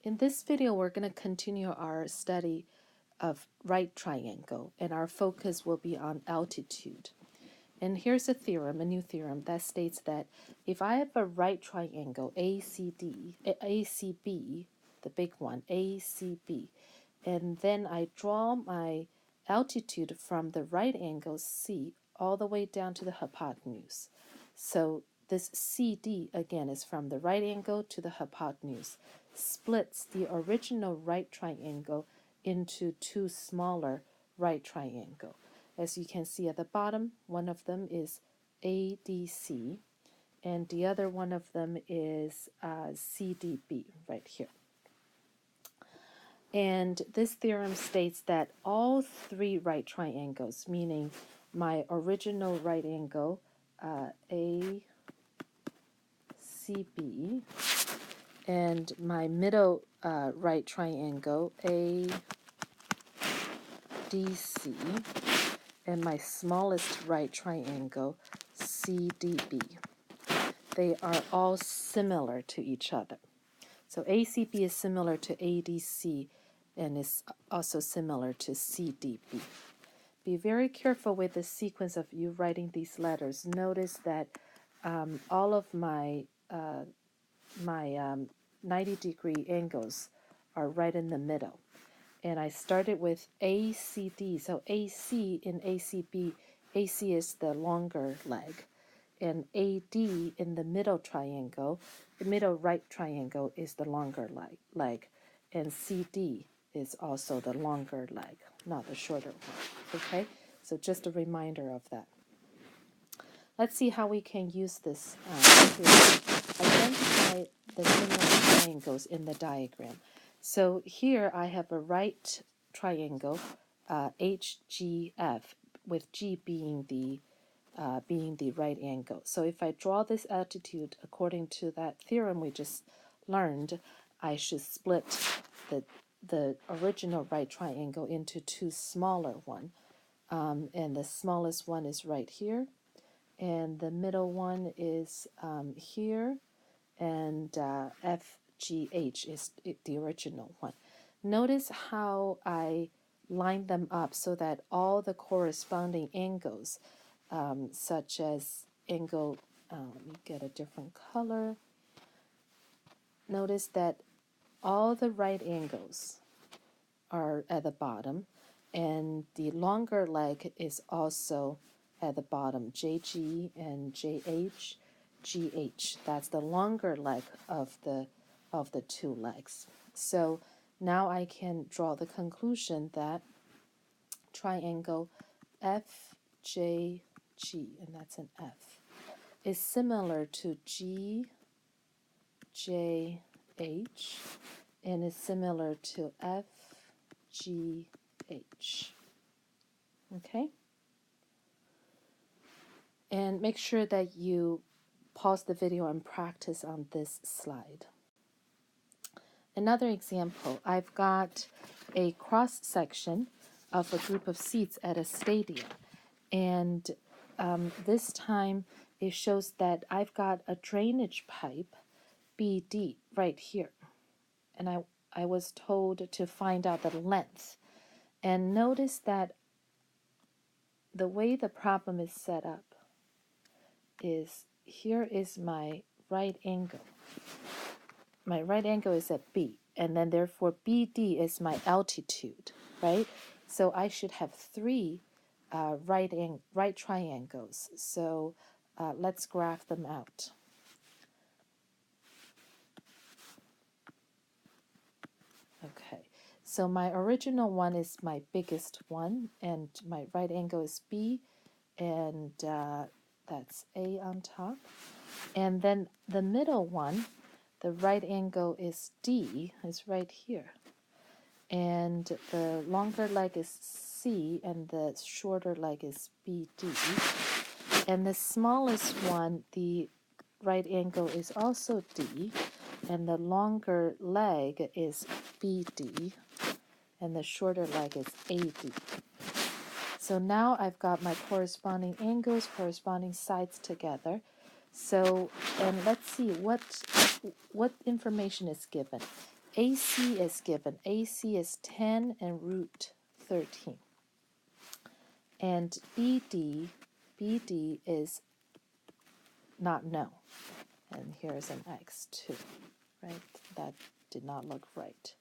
In this video, we're going to continue our study of right triangle, and our focus will be on altitude. And here's a theorem, a new theorem, that states that if I have a right triangle, ACB, the big one, ACB, and then I draw my altitude from the right angle C all the way down to the hypotenuse. So this CD, again, is from the right angle to the hypotenuse, splits the original right triangle into two smaller right triangles. As you can see at the bottom, one of them is ADC, and the other one of them is CDB right here. And this theorem states that all three right triangles, meaning my original right angle, ACB, and my middle right triangle, ADC, and my smallest right triangle, CDB. They are all similar to each other. So ACB is similar to ADC and is also similar to CDB. Be very careful with the sequence of you writing these letters. Notice that all of my 90-degree angles are right in the middle. And I started with ACD. So AC in ACB, AC is the longer leg. And AD in the middle triangle, the middle right triangle is the longer leg. And CD is also the longer leg, not the shorter one. Okay? So just a reminder of that. Let's see how we can use this to identify the similar triangles in the diagram. So here I have a right triangle, HGF, with G being the right angle. So if I draw this altitude according to that theorem we just learned, I should split the original right triangle into two smaller ones. And the smallest one is right here, and the middle one is here, and FGH is the original one. Notice how I line them up so that all the corresponding angles, such as angle, let me get a different color. Notice that all the right angles are at the bottom, and the longer leg is also at the bottom, JG and JH, GH. That's the longer leg of the two legs. So now I can draw the conclusion that triangle FJG, and that's an F, is similar to GJH and is similar to FGH. Okay? And make sure that you pause the video and practice on this slide. Another example, I've got a cross section of a group of seats at a stadium, and this time it shows that I've got a drainage pipe BD right here, and I was told to find out the length. And notice that the way the problem is set up is, here is my right angle. My right angle is at B, and then therefore BD is my altitude, right? So I should have three right triangles. So let's graph them out. Okay, so my original one is my biggest one, and my right angle is B, and that's A on top. And then the middle one, the right angle is D, is right here. And the longer leg is C, and the shorter leg is BD. And the smallest one, the right angle is also D, and the longer leg is BD, and the shorter leg is AD. So now I've got my corresponding angles, corresponding sides together. So, and let's see what information is given. AC is given. AC is 10 and root 13. And BD is not known. And here's an X too, right? That did not look right.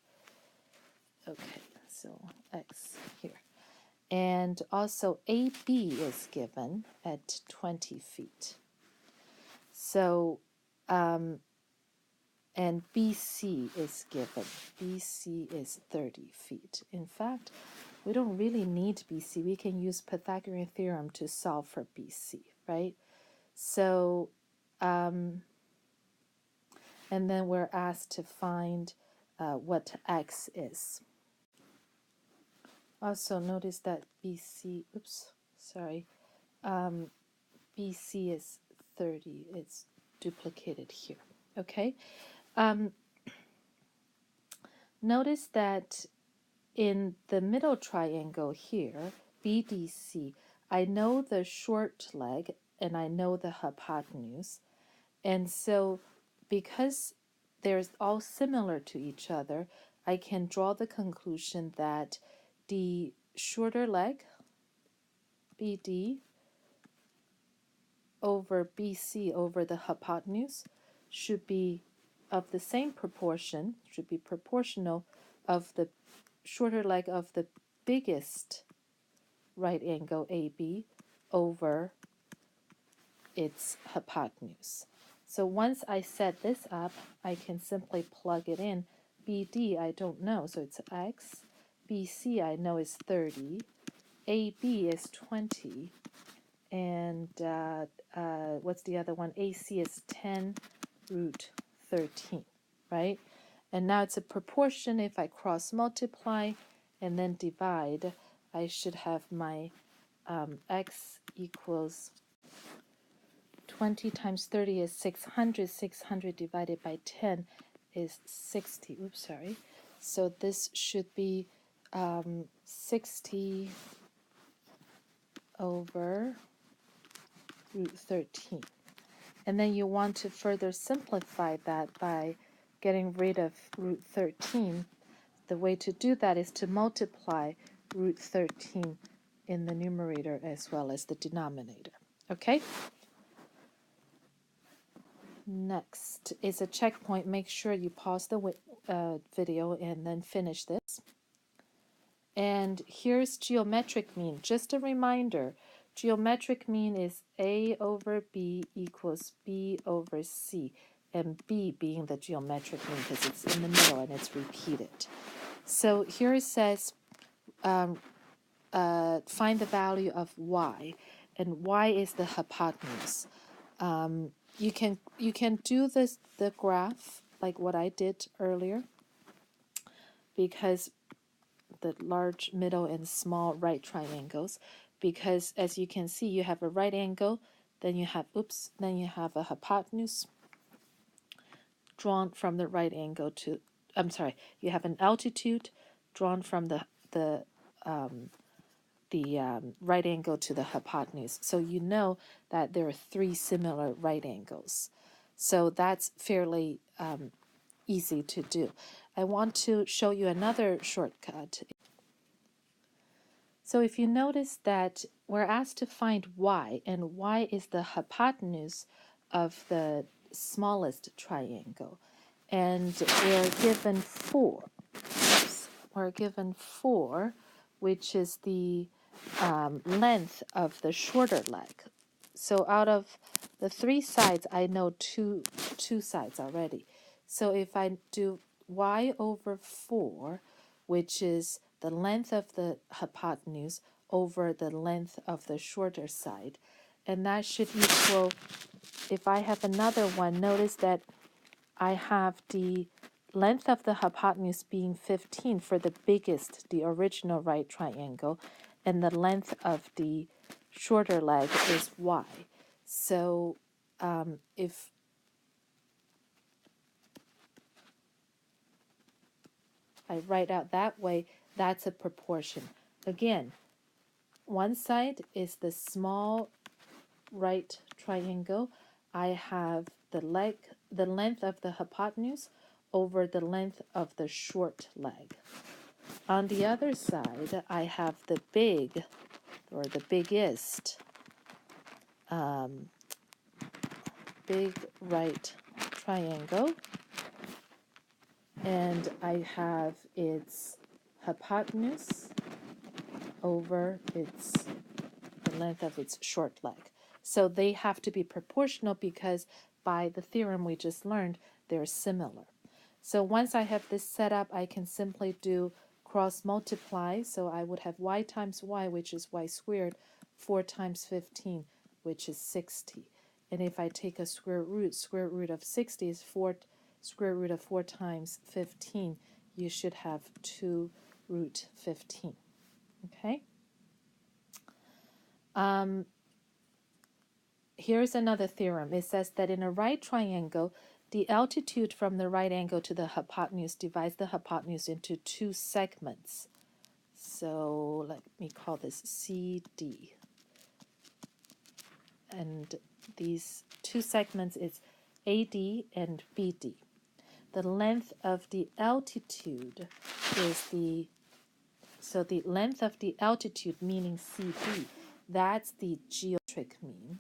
Okay, so X here. And also AB is given at 20 feet. So, and BC is given. BC is 30 feet. In fact, we don't really need BC. We can use Pythagorean theorem to solve for BC, right? So, and then we're asked to find what X is. Also notice that BC, BC is 30. It's duplicated here, okay? Notice that in the middle triangle here, BDC, I know the short leg and I know the hypotenuse. And so because they're all similar to each other, I can draw the conclusion that the shorter leg, BD, over BC over the hypotenuse should be of the same proportion, should be proportional of the shorter leg of the biggest right angle AB over its hypotenuse. So once I set this up, I can simply plug it in. BD I don't know, so it's X. BC I know is 30. AB is 20. And what's the other one? AC is 10 root 13, right? And now it's a proportion. If I cross multiply and then divide, I should have my X equals 20 times 30 is 600. 600 divided by 10 is 60. Oops, sorry. So this should be 60 over root 13. And then you want to further simplify that by getting rid of root 13. The way to do that is to multiply root 13 in the numerator as well as the denominator. Okay? Next is a checkpoint. Make sure you pause the video and then finish this. And here's geometric mean. Just a reminder, geometric mean is A over B equals B over C, and B being the geometric mean because it's in the middle and it's repeated. So here it says find the value of y, and y is the hypotenuse. You can do the graph like what I did earlier, because the large, middle, and small right triangles, because as you can see, you have a right angle, then you have a hypotenuse drawn from the right angle to, you have an altitude drawn from the right angle to the hypotenuse. So you know that there are three similar right angles. So that's fairly easy to do. I want to show you another shortcut. So if you notice that we're asked to find y, and y is the hypotenuse of the smallest triangle, and we're given 4. We're given 4, which is the length of the shorter leg. So out of the 3 sides, I know two sides already. So if I do y over 4, which is the length of the hypotenuse over the length of the shorter side, and that should equal, if I have another one, notice that I have the length of the hypotenuse being 15 for the biggest, the original right triangle, and the length of the shorter leg is y. So if I write out that way, that's a proportion. Again, one side is the small right triangle. I have the length of the hypotenuse over the length of the short leg. On the other side, I have the big, or the biggest, big right triangle, and I have its hypotenuse over the length of its short leg. So they have to be proportional because by the theorem we just learned, they're similar. So once I have this set up, I can simply do cross multiply. So I would have y times y, which is y squared, 4 times 15, which is 60. And if I take a square root of 60 is square root of 4 times 15. You should have 2 root 15. Okay? Here's another theorem. It says that in a right triangle, the altitude from the right angle to the hypotenuse divides the hypotenuse into 2 segments. So let me call this CD. And these 2 segments is AD and BD. The length of the altitude is the length of the altitude, meaning CD, that's the geometric mean.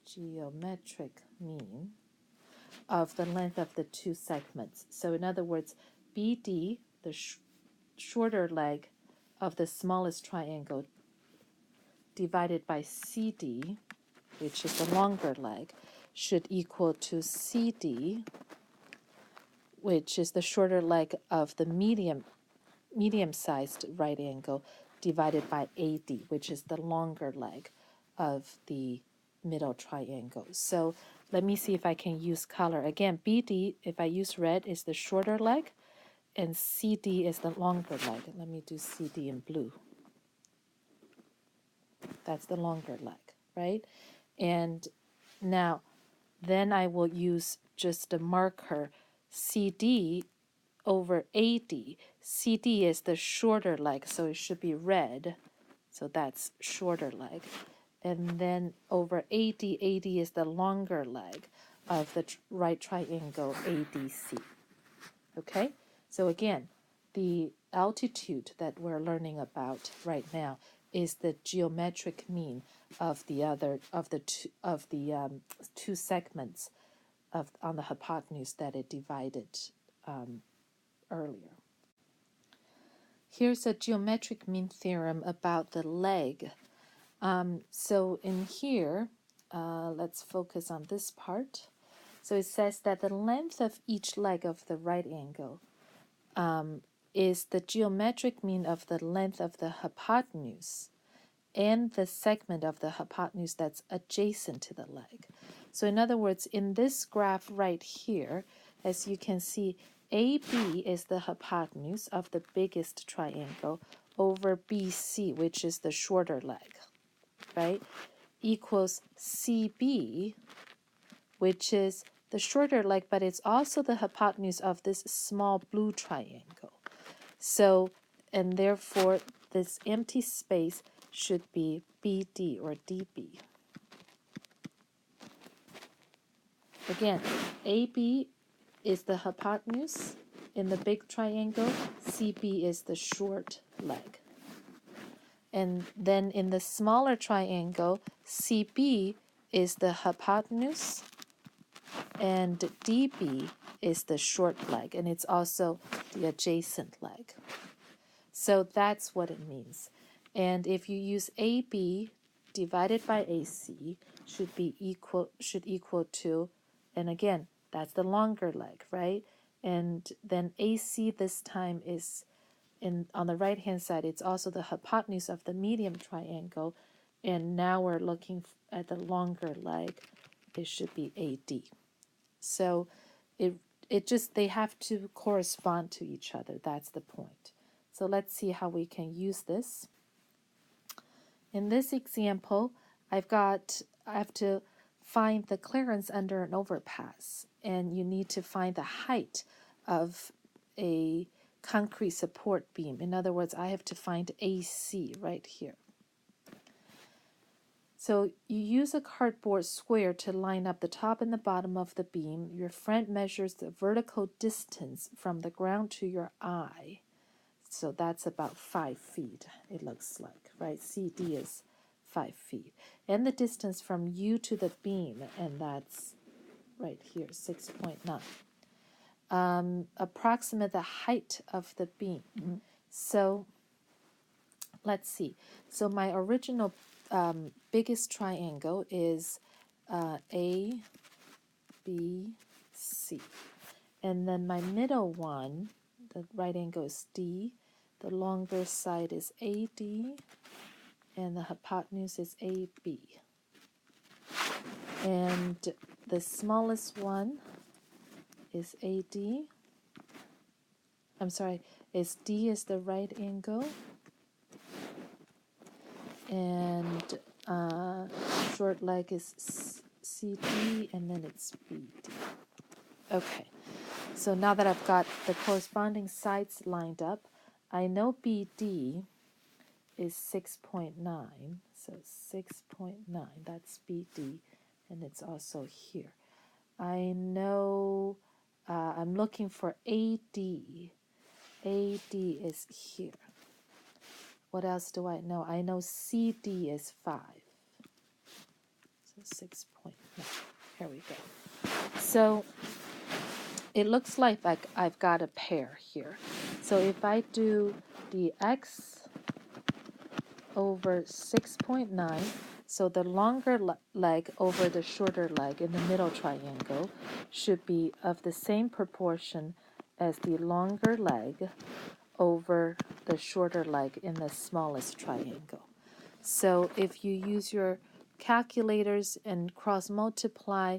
Geometric mean of the length of the 2 segments. So in other words, BD, the shorter leg of the smallest triangle, divided by CD, which is the longer leg, should equal to CD, which is the shorter leg of the medium-sized right angle, divided by AD, which is the longer leg of the middle triangle. So let me see if I can use color. Again, BD, if I use red, is the shorter leg, and CD is the longer leg. Let me do CD in blue. That's the longer leg, right? And now, then I will use just a marker CD over AD. CD is the shorter leg, so it should be red. So that's shorter leg. And then over AD, AD is the longer leg of the right triangle ADC. Okay? So again, the altitude that we're learning about right now is the geometric mean of the two segments on the hypotenuse that it divided earlier. Here's a geometric mean theorem about the leg. So in here, let's focus on this part. So it says that the length of each leg of the right angle is the geometric mean of the length of the hypotenuse and the segment of the hypotenuse that's adjacent to the leg. So in other words, in this graph right here, as you can see, AB is the hypotenuse of the biggest triangle over BC, which is the shorter leg, right, equals CB, which is the shorter leg, but it's also the hypotenuse of this small blue triangle. So, and therefore, this empty space should be BD or DB. Again, AB is the hypotenuse in the big triangle, CB is the short leg. And then in the smaller triangle, CB is the hypotenuse and DB is the short leg, and it's also the adjacent leg. So that's what it means. And if you use AB divided by AC should equal to, and again, that's the longer leg, right? And then AC this time is on the right hand side, it's also the hypotenuse of the medium triangle, and now we're looking at the longer leg. It should be AD. So they have to correspond to each other. That's the point. So let's see how we can use this. In this example, I have to find the clearance under an overpass, and you need to find the height of a concrete support beam. In other words, I have to find AC right here. So you use a cardboard square to line up the top and the bottom of the beam. Your friend measures the vertical distance from the ground to your eye. So that's about 5 feet, it looks like, right? CD is 5 feet. And the distance from you to the beam, and that's right here, 6.9. Approximate the height of the beam. So let's see. So my original biggest triangle is A, B, C. And then my middle one, the right angle is D. The longer side is AD. And the hypotenuse is AB. And the smallest one is AD. I'm sorry, is D is the right angle. And short leg is CD, and then it's BD. Okay, so now that I've got the corresponding sides lined up, I know BD is 6.9, so 6.9, that's BD, and it's also here. I know I'm looking for AD. AD is here. What else do I know? I know CD is 5. So 6.9. Here we go. So it looks like I've got a pair here. So if I do the x over 6.9, so the longer leg over the shorter leg in the middle triangle should be of the same proportion as the longer leg over the shorter leg in the smallest triangle. So if you use your calculators and cross multiply,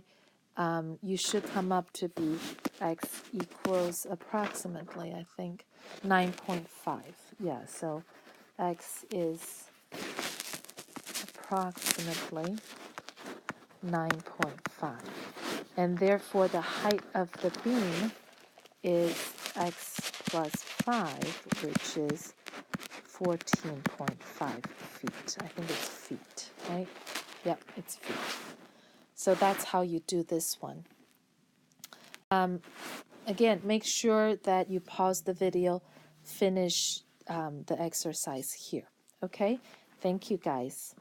you should come up to be x equals approximately, I think, 9.5. Yeah, so x is approximately 9.5. And therefore the height of the beam is x plus 5, which is 14.5 feet. I think it's feet, right? Yep, it's feet. So that's how you do this one. Again, make sure that you pause the video, finish the exercise here. Okay? Thank you, guys.